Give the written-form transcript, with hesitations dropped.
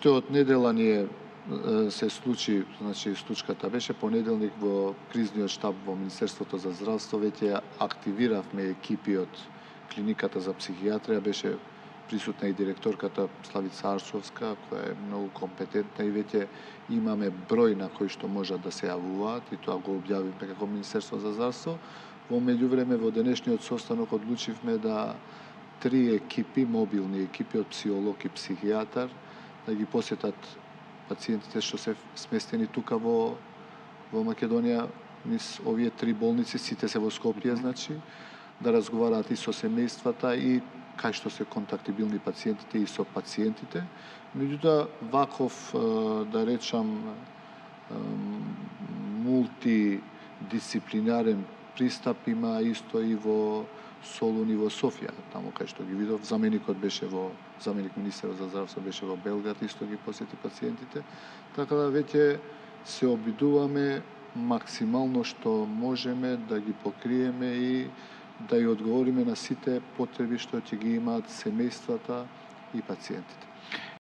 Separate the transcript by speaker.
Speaker 1: Од недела ние се случи, значи случката беше понеделник во кризниот штаб во Министерството за здравство, веќе активиравме екипи од клиниката за психијатрија, беше присутна и директорката Славица Аршовска, која е многу компетентна и веќе имаме број на кои што можат да се јавуваат и тоа го објавивме како Министерство за здравство. Во меѓувреме во денешниот состанок одлучивме да 3 екипи, мобилни екипи од психолог и психијатар, да ги посетат пациентите што се сместени тука во Македонија низ овие 3 болници, сите се во Скопје, значи, да разговараат и со семејствата и кај што се контактибилни пациентите и со пациентите. Меѓутоа, ваков, да речам, мултидисциплинарен пристап има исто и во Солун и во Софија, таму кај што ги видов. Заменик министерот за здравство беше во Белград, исто ги посети пациентите. Така да веќе се обидуваме максимално што можеме да ги покриеме и да ја одговориме на сите потреби што ќе ги имаат семејствата и пациентите.